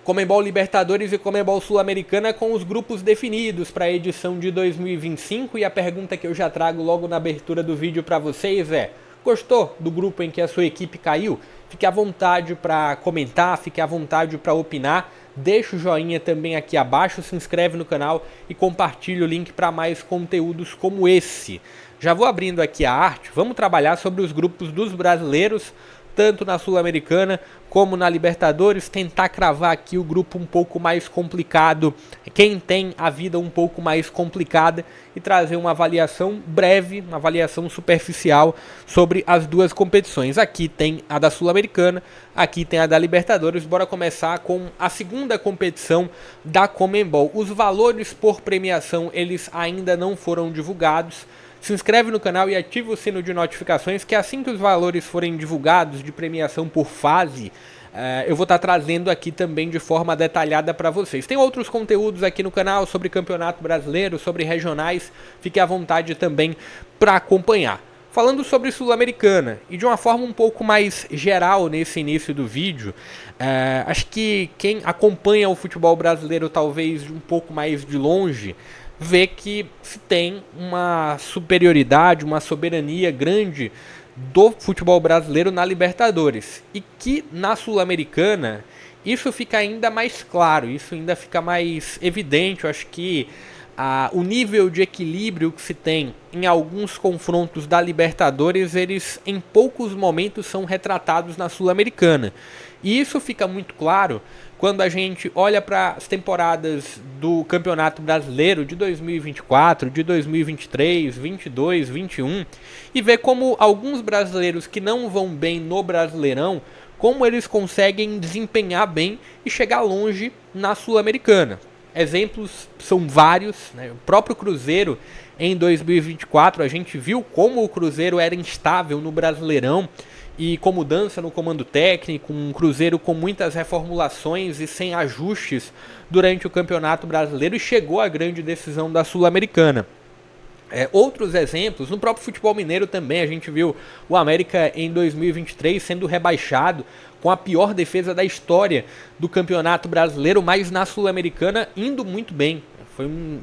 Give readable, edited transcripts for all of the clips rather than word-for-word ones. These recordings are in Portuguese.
Conmebol Libertadores e Conmebol Sul-Americana com os grupos definidos para a edição de 2025. E a pergunta que eu já trago logo na abertura do vídeo para vocês é: gostou do grupo em que a sua equipe caiu? Fique à vontade para comentar, fique à vontade para opinar. Deixa o joinha também aqui abaixo, se inscreve no canal e compartilha o link para mais conteúdos como esse. Já vou abrindo aqui a arte, vamos trabalhar sobre os grupos dos brasileiros, tanto na Sul-Americana como na Libertadores, tentar cravar aqui o grupo um pouco mais complicado, quem tem a vida um pouco mais complicada, e trazer uma avaliação breve, uma avaliação superficial sobre as duas competições. Aqui tem a da Sul-Americana, aqui tem a da Libertadores. Bora começar com a segunda competição da Conmebol. Os valores por premiação, eles ainda não foram divulgados. Se inscreve no canal e ativa o sino de notificações, que assim que os valores forem divulgados de premiação por fase, eu vou estar trazendo aqui também de forma detalhada para vocês. Tem outros conteúdos aqui no canal sobre campeonato brasileiro, sobre regionais, fique à vontade também para acompanhar. Falando sobre Sul-Americana e de uma forma um pouco mais geral nesse início do vídeo, acho que quem acompanha o futebol brasileiro talvez um pouco mais de longe, vê que se tem uma superioridade, uma soberania grande do futebol brasileiro na Libertadores. E que na Sul-Americana isso fica ainda mais claro, isso ainda fica mais evidente. Eu acho que o nível de equilíbrio que se tem em alguns confrontos da Libertadores, eles em poucos momentos são retratados na Sul-Americana. E isso fica muito claro quando a gente olha para as temporadas do Campeonato Brasileiro de 2024, de 2023, 22, 21 e vê como alguns brasileiros que não vão bem no Brasileirão, como eles conseguem desempenhar bem e chegar longe na Sul-Americana. Exemplos são vários, né? O próprio Cruzeiro em 2024, a gente viu como o Cruzeiro era instável no Brasileirão e com mudança no comando técnico, um Cruzeiro com muitas reformulações e sem ajustes durante o Campeonato Brasileiro, e chegou à grande decisão da Sul-Americana. Outros exemplos, no próprio futebol mineiro também, a gente viu o América em 2023 sendo rebaixado com a pior defesa da história do Campeonato Brasileiro, mas na Sul-Americana indo muito bem.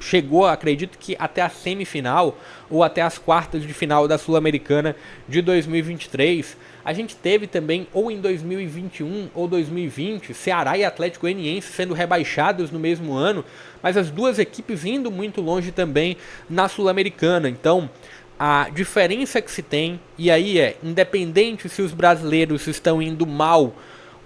Chegou, acredito que até a semifinal ou até as quartas de final da Sul-Americana de 2023. A gente teve também, ou em 2021 ou 2020, Ceará e Atlético Goianiense sendo rebaixados no mesmo ano, mas as duas equipes indo muito longe também na Sul-Americana. Então, a diferença que se tem, e aí independente se os brasileiros estão indo mal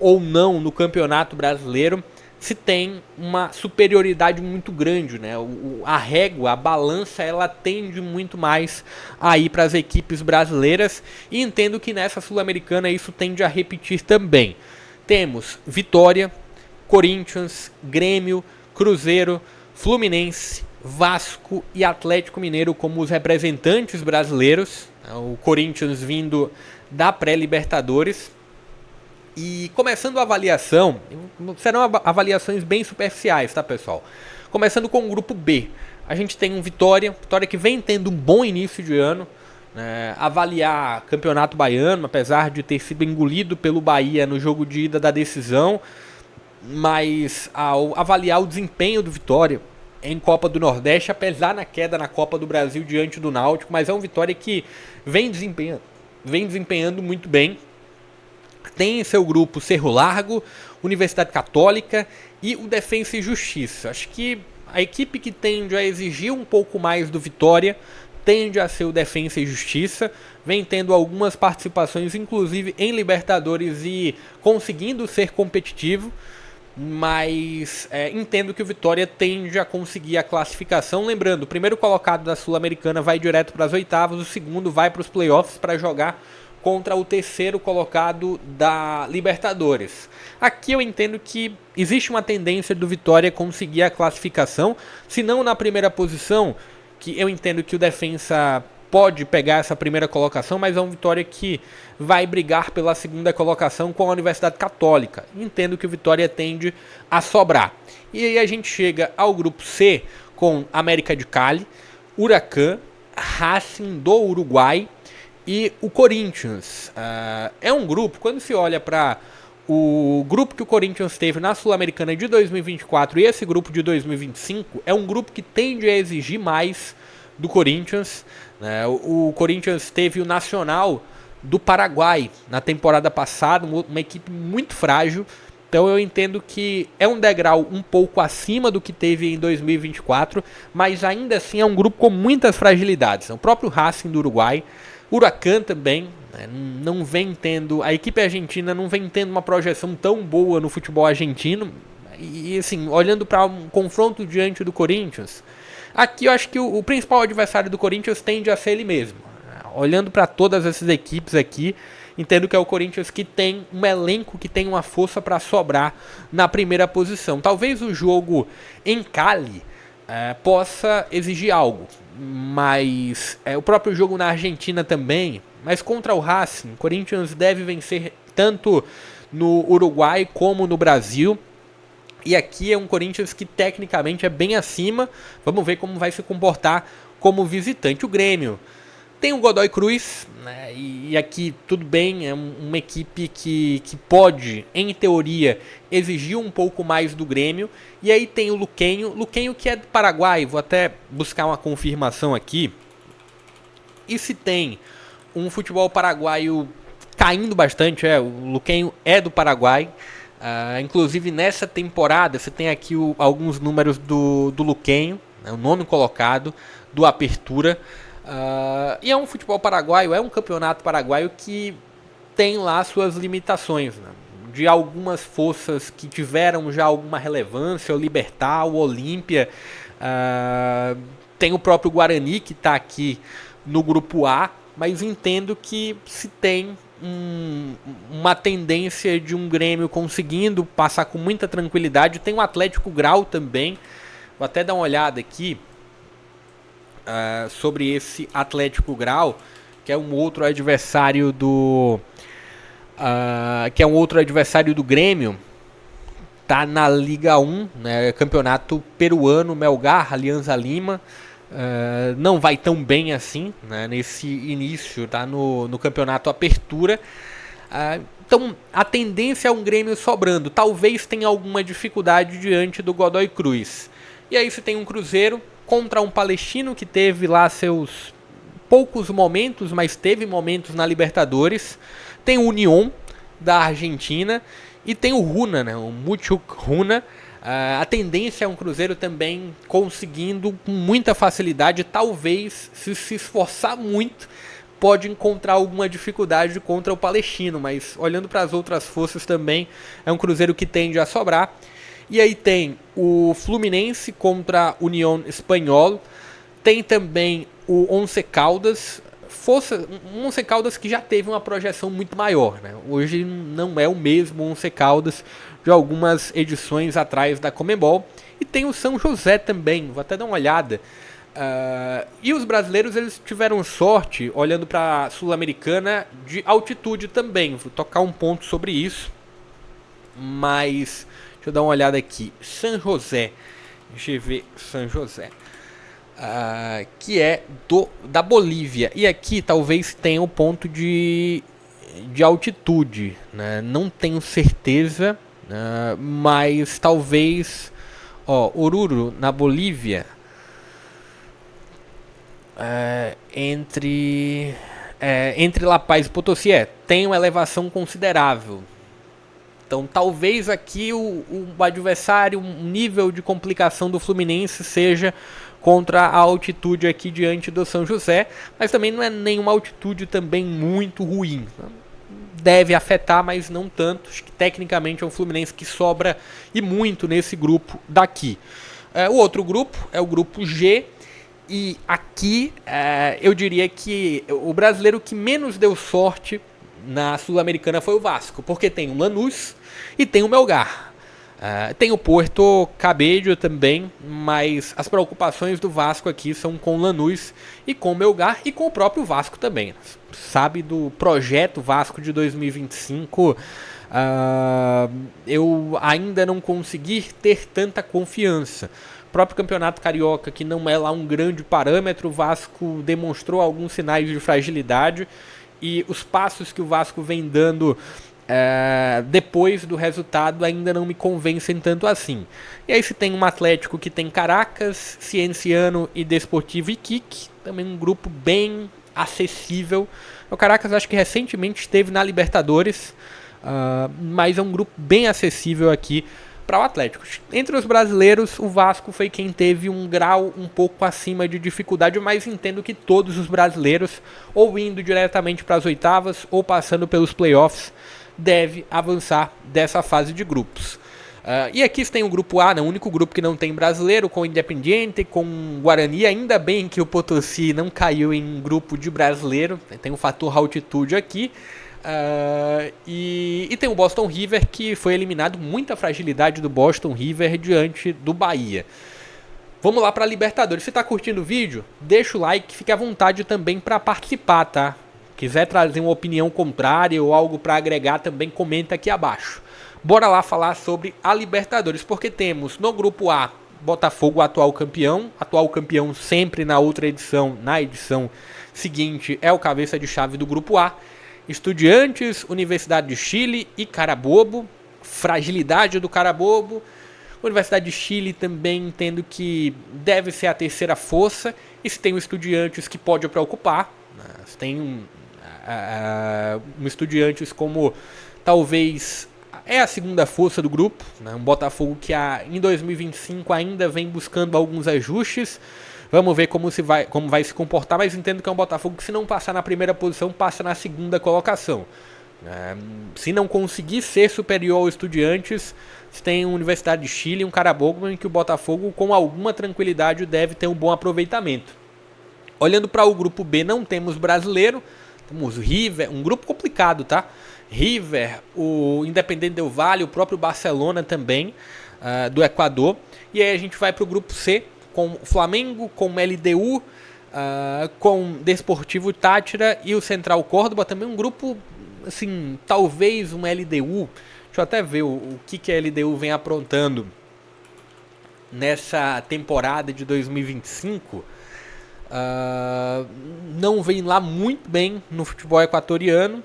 ou não no Campeonato Brasileiro, se tem uma superioridade muito grande, né? A régua, a balança, ela tende muito mais a ir para as equipes brasileiras, e entendo que nessa Sul-Americana isso tende a repetir também. Temos Vitória, Corinthians, Grêmio, Cruzeiro, Fluminense, Vasco e Atlético Mineiro como os representantes brasileiros, o Corinthians vindo da pré-Libertadores. E começando a avaliação, serão avaliações bem superficiais, tá, pessoal? Começando com o grupo B, a gente tem um Vitória que vem tendo um bom início de ano. Avaliar Campeonato Baiano, apesar de ter sido engolido pelo Bahia no jogo de ida da decisão, mas ao avaliar o desempenho do Vitória em Copa do Nordeste, apesar da queda na Copa do Brasil diante do Náutico, mas é um Vitória que vem desempenhando muito bem. Tem em seu grupo Cerro Largo, Universidade Católica e o Defensa e Justiça. Acho que a equipe que tende a exigir um pouco mais do Vitória tende a ser o Defensa e Justiça. Vem tendo algumas participações, inclusive em Libertadores, e conseguindo ser competitivo. Mas entendo que o Vitória tende a conseguir a classificação. Lembrando, o primeiro colocado da Sul-Americana vai direto para as oitavas, o segundo vai para os playoffs para jogar contra o terceiro colocado da Libertadores. Aqui eu entendo que existe uma tendência do Vitória conseguir a classificação, se não na primeira posição, que eu entendo que o Defensa pode pegar essa primeira colocação, mas é um Vitória que vai brigar pela segunda colocação com a Universidade Católica. Entendo que o Vitória tende a sobrar. E aí a gente chega ao grupo C com América de Cali, Huracan, Racing do Uruguai e o Corinthians. É um grupo, quando se olha para o grupo que o Corinthians teve na Sul-Americana de 2024 e esse grupo de 2025 é um grupo que tende a exigir mais do Corinthians, né? O Corinthians teve o Nacional do Paraguai na temporada passada, uma equipe muito frágil. Então eu entendo que é um degrau um pouco acima do que teve em 2024, mas ainda assim é um grupo com muitas fragilidades. O próprio Racing do Uruguai, Huracan também, né, não vem tendo, a equipe argentina não vem tendo uma projeção tão boa no futebol argentino. E assim, olhando para um confronto diante do Corinthians, aqui eu acho que o principal adversário do Corinthians tende a ser ele mesmo. Olhando para todas essas equipes aqui, entendo que é o Corinthians que tem um elenco que tem uma força para sobrar na primeira posição. Talvez o jogo em Cali possa exigir algo, mas o próprio jogo na Argentina também. Mas contra o Racing, o Corinthians deve vencer tanto no Uruguai como no Brasil. E aqui é um Corinthians que tecnicamente é bem acima. Vamos ver como vai se comportar como visitante. O Grêmio tem o Godoy Cruz, né, e aqui tudo bem, é uma equipe que pode, em teoria, exigir um pouco mais do Grêmio. E aí tem o Luquenho que é do Paraguai, vou até buscar uma confirmação aqui. E se tem um futebol paraguaio caindo bastante, o Luquenho é do Paraguai. Inclusive nessa temporada, você tem aqui alguns números do Luquenho, né, o nono colocado, do Apertura. E é um futebol paraguaio, é um campeonato paraguaio que tem lá suas limitações, né? De algumas forças que tiveram já alguma relevância, o Libertad, o Olímpia, tem o próprio Guarani que está aqui no grupo A, mas entendo que se tem uma tendência de um Grêmio conseguindo passar com muita tranquilidade. Tem o Atlético Grau também, vou até dar uma olhada aqui sobre esse Atlético Grau, que é um outro adversário do Grêmio. Tá na Liga 1, né, campeonato peruano, Melgar, Alianza Lima. Não vai tão bem assim, né, nesse início, tá no campeonato Apertura. Então a tendência é um Grêmio sobrando. Talvez tenha alguma dificuldade diante do Godoy Cruz. E aí você tem um Cruzeiro contra um Palestino que teve lá seus poucos momentos, mas teve momentos na Libertadores. Tem o Unión da Argentina e tem o Runa, né, o Muchuk Runa. A tendência é um Cruzeiro também conseguindo com muita facilidade, talvez se esforçar muito, pode encontrar alguma dificuldade contra o Palestino, mas olhando para as outras forças também é um Cruzeiro que tende a sobrar. E aí tem o Fluminense contra a Unión Espanhol, tem também o Once Caldas, um Once Caldas que já teve uma projeção muito maior, né? Hoje não é o mesmo Once Caldas de algumas edições atrás da Conmebol. E tem o São José também, vou até dar uma olhada. E os brasileiros eles tiveram sorte, olhando para a Sul-Americana, de altitude também. Vou tocar um ponto sobre isso, mas deixa eu dar uma olhada aqui. São José, GV São José, que é da Bolívia. E aqui talvez tenha um ponto de altitude, né? Não tenho certeza, mas talvez. Oruro, na Bolívia, entre La Paz e Potosí, tem uma elevação considerável. Então talvez aqui o adversário, um nível de complicação do Fluminense seja contra a altitude aqui diante do São José, mas também não é nenhuma altitude também muito ruim. Deve afetar, mas não tanto. Acho que tecnicamente é um Fluminense que sobra e muito nesse grupo daqui. O outro grupo é o grupo G. E aqui eu diria que o brasileiro que menos deu sorte na Sul-Americana foi o Vasco, porque tem o Lanús e tem o Melgar. Tem o Porto Cabello também, mas as preocupações do Vasco aqui são com o Lanús e com o Melgar e com o próprio Vasco também. Sabe do projeto Vasco de 2025, eu ainda não consegui ter tanta confiança. O próprio Campeonato Carioca, que não é lá um grande parâmetro, o Vasco demonstrou alguns sinais de fragilidade e os passos que o Vasco vem dando depois do resultado ainda não me convencem tanto assim. E aí se tem um Atlético que tem Caracas, Cienciano e Desportivo Iquique, também um grupo bem acessível. O Caracas acho que recentemente esteve na Libertadores, mas é um grupo bem acessível aqui para o Atlético. Entre os brasileiros, o Vasco foi quem teve um grau um pouco acima de dificuldade, mas entendo que todos os brasileiros, ou indo diretamente para as oitavas, ou passando pelos playoffs, deve avançar dessa fase de grupos. E aqui tem o grupo A, o único grupo que não tem brasileiro, com o Independiente, com o Guarani. Ainda bem que o Potosí não caiu em grupo de brasileiro, tem o fator altitude aqui. E tem o Boston River, que foi eliminado, muita fragilidade do Boston River diante do Bahia. Vamos lá para a Libertadores. Se está curtindo o vídeo, deixa o like, fique à vontade também para participar, tá? Quiser trazer uma opinião contrária ou algo para agregar, também comenta aqui abaixo. Bora lá falar sobre a Libertadores, porque temos no grupo A, Botafogo, atual campeão sempre na outra edição, na edição seguinte é o cabeça de chave do grupo A. Estudiantes, Universidade de Chile e Carabobo, fragilidade do Carabobo. Universidade de Chile também entendo que deve ser a terceira força, e se tem o Estudiantes que pode preocupar, se tem um Estudiantes como talvez é a segunda força do grupo, um Botafogo que em 2025 ainda vem buscando alguns ajustes. Vamos ver como vai se comportar, mas entendo que é um Botafogo que, se não passar na primeira posição, passa na segunda colocação. Se não conseguir ser superior ao Estudiantes, tem a Universidade de Chile e um Carabobo em que o Botafogo, com alguma tranquilidade, deve ter um bom aproveitamento. Olhando para o grupo B, não temos brasileiro, temos River, um grupo complicado, tá? River, o Independente Del Valle, o próprio Barcelona também, do Equador. E aí a gente vai para o grupo C, com o Flamengo, com o LDU, com Desportivo Táchira e o Central Córdoba. Também um grupo, assim, talvez um LDU. Deixa eu até ver o que a LDU vem aprontando nessa temporada de 2025. Não vem lá muito bem no futebol equatoriano,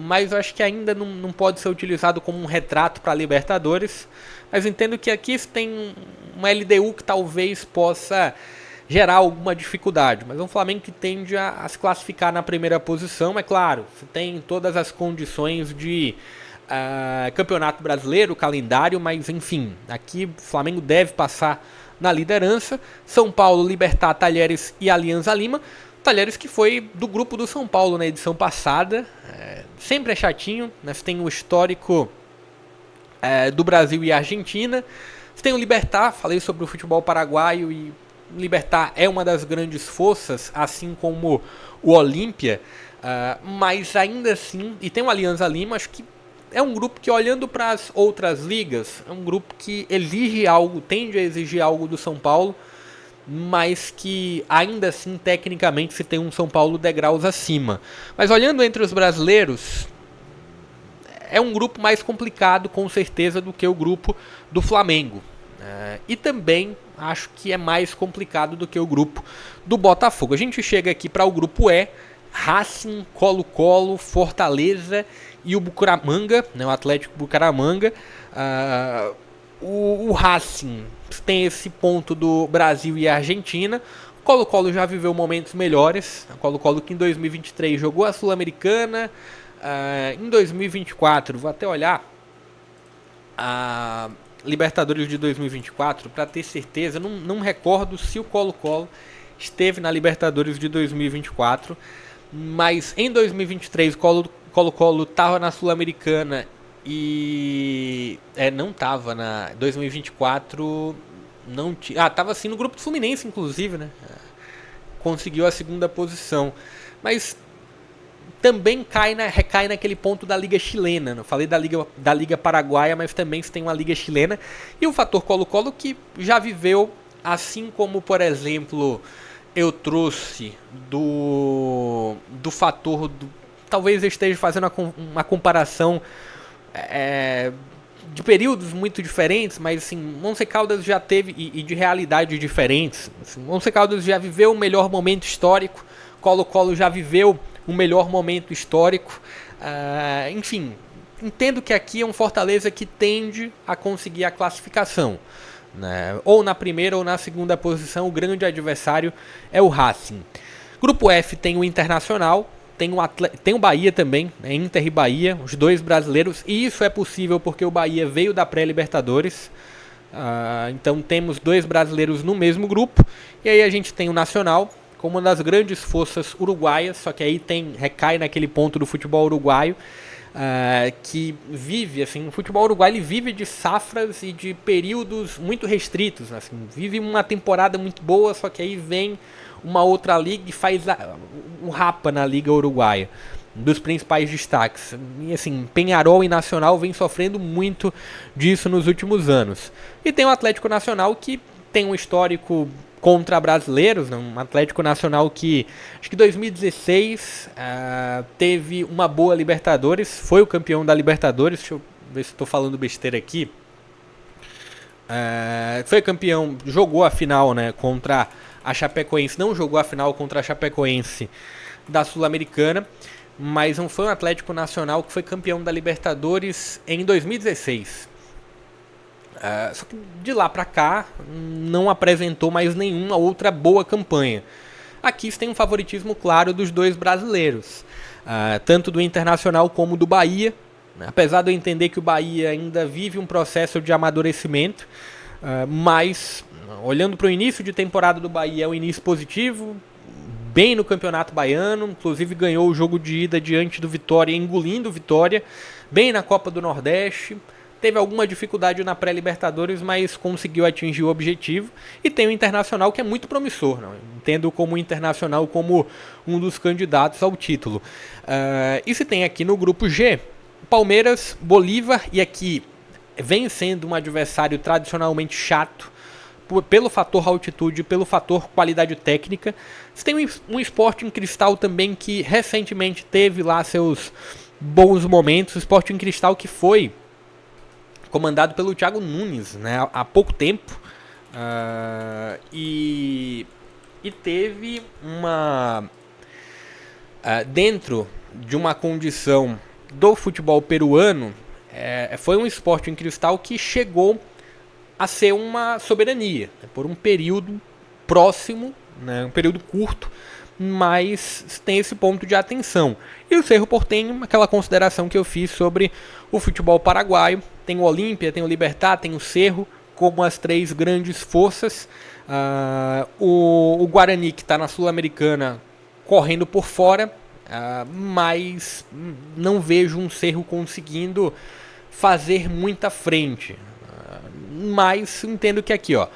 mas eu acho que ainda não pode ser utilizado como um retrato para a Libertadores. Mas entendo que aqui tem uma LDU que talvez possa gerar alguma dificuldade. Mas é um Flamengo que tende a se classificar na primeira posição. É claro, tem todas as condições de Campeonato Brasileiro, calendário, mas enfim, aqui o Flamengo deve passar na liderança. São Paulo, Libertad, Talheres e Alianza Lima. Talheres que foi do grupo do São Paulo na edição passada. Sempre é chatinho, né? Você tem o histórico do Brasil e Argentina. Você tem o Libertad, falei sobre o futebol paraguaio, e o Libertad é uma das grandes forças, assim como o Olímpia, mas ainda assim, e tem o Alianza Lima, acho que é um grupo que, olhando para as outras ligas, é um grupo que exige algo, tende a exigir algo do São Paulo, mas que ainda assim, tecnicamente, se tem um São Paulo degraus acima. Mas olhando entre os brasileiros, é um grupo mais complicado, com certeza, do que o grupo do Flamengo. E também acho que é mais complicado do que o grupo do Botafogo. A gente chega aqui para o grupo E, Racing, Colo-Colo, Fortaleza e o Bucaramanga, o Atlético Bucaramanga. O Racing tem esse ponto do Brasil e Argentina. O Colo-Colo já viveu momentos melhores. O Colo-Colo que em 2023 jogou a Sul-Americana. Em 2024, vou até olhar a Libertadores de 2024 para ter certeza. Não recordo se o Colo-Colo esteve na Libertadores de 2024, mas em 2023 o Colo-Colo estava na Sul-Americana e não estava na 2024, não tinha. Estava sim no grupo do Fluminense, inclusive, né? Conseguiu a segunda posição, mas também recai naquele ponto da Liga Chilena. Eu falei da Liga Paraguaia, mas também se tem uma Liga Chilena. E o fator Colo-Colo, que já viveu, assim como, por exemplo, eu trouxe do fator talvez eu esteja fazendo uma comparação de períodos muito diferentes, mas assim, Once Caldas já teve, e de realidades diferentes. Assim, Once Caldas já viveu o melhor momento histórico, Colo-Colo já viveu o melhor momento histórico. Enfim, entendo que aqui é um Fortaleza que tende a conseguir a classificação, né? Ou na primeira ou na segunda posição. O grande adversário é o Racing. Grupo F tem o Internacional, tem o Bahia também, né? Inter e Bahia, os dois brasileiros. E isso é possível porque o Bahia veio da pré-Libertadores. Então temos dois brasileiros no mesmo grupo. E aí a gente tem o Nacional como uma das grandes forças uruguaias, só que aí recai naquele ponto do futebol uruguaio, que vive, assim, o futebol uruguaio ele vive de safras e de períodos muito restritos, assim, vive uma temporada muito boa, só que aí vem uma outra liga e faz um rapa na liga uruguaia, dos principais destaques. E assim, Peñarol e Nacional vem sofrendo muito disso nos últimos anos. E tem o Atlético Nacional, que tem um histórico contra brasileiros, né? Um Atlético Nacional que, acho que 2016, teve uma boa Libertadores, foi o campeão da Libertadores. Deixa eu ver se estou falando besteira aqui. Foi campeão, jogou a final, né, contra a Chapecoense, não jogou a final contra a Chapecoense da Sul-Americana, mas não foi um Atlético Nacional que foi campeão da Libertadores em 2016. Só que de lá pra cá não apresentou mais nenhuma outra boa campanha. Aqui tem um favoritismo claro dos dois brasileiros, tanto do Internacional como do Bahia, né? Apesar de eu entender que o Bahia ainda vive um processo de amadurecimento, mas olhando para o início de temporada do Bahia, é um início positivo, bem no Campeonato Baiano, inclusive ganhou o jogo de ida diante do Vitória, engolindo o Vitória, bem na Copa do Nordeste. Teve alguma dificuldade na pré-Libertadores, mas conseguiu atingir o objetivo. E tem o Internacional, que é muito promissor, não? Entendo como o Internacional como um dos candidatos ao título. E se tem aqui no grupo G, Palmeiras, Bolívar, e aqui vem sendo um adversário tradicionalmente chato, pelo fator altitude, pelo fator qualidade técnica. Você tem um Sporting Cristal também, que recentemente teve lá seus bons momentos. O Sporting Cristal que foi comandado pelo Thiago Nunes, né, há pouco tempo, e teve uma dentro de uma condição do futebol peruano, foi um Sporting Cristal que chegou a ser uma soberania, né, por um período próximo, né, um período curto, mas tem esse ponto de atenção. E o Cerro Porteño, aquela consideração que eu fiz sobre o futebol paraguaio, tem o Olímpia, tem o Libertad, tem o Cerro como as três grandes forças. O Guarani, que está na Sul-Americana, correndo por fora, mas não vejo um Cerro conseguindo fazer muita frente. Mas entendo que aqui, ó,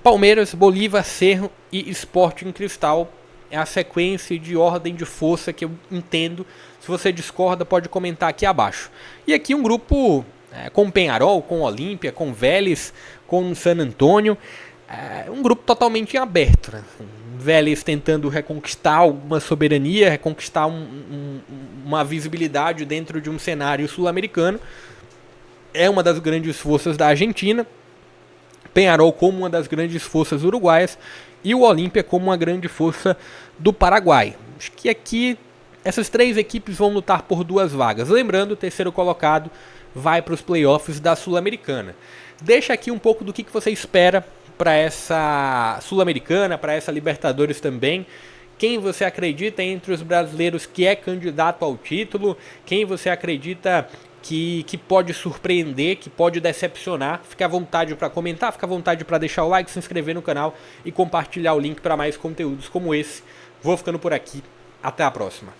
Palmeiras, Bolívar, Cerro e Sporting Cristal é a sequência de ordem de força que eu entendo. Se você discorda, pode comentar aqui abaixo. E aqui um grupo com Peñarol, com Olímpia, com Vélez, com San Antonio. Um grupo totalmente aberto, né? Vélez tentando reconquistar alguma soberania, reconquistar uma visibilidade dentro de um cenário sul-americano. É uma das grandes forças da Argentina. Peñarol como uma das grandes forças uruguaias. E o Olímpia como uma grande força do Paraguai. Acho que aqui essas três equipes vão lutar por 2 vagas. Lembrando, o terceiro colocado vai para os playoffs da Sul-Americana. Deixa aqui um pouco do que você espera para essa Sul-Americana, para essa Libertadores também. Quem você acredita entre os brasileiros que é candidato ao título? Quem você acredita que pode surpreender, que pode decepcionar? Fica à vontade para comentar, fica à vontade para deixar o like, se inscrever no canal e compartilhar o link para mais conteúdos como esse. Vou ficando por aqui. Até a próxima.